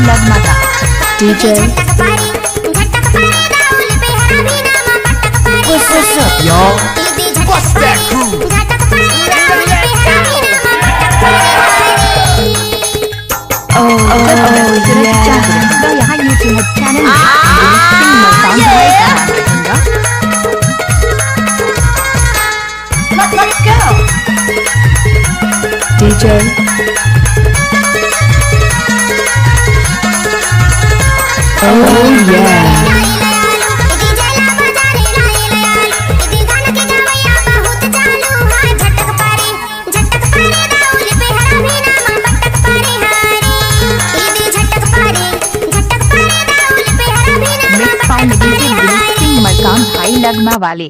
लगमाता DJ What's up, y'all? What's that crew? तो यहाँ YouTube channel Let's go. DJ Oh yeah मकान भाई लगमा वाले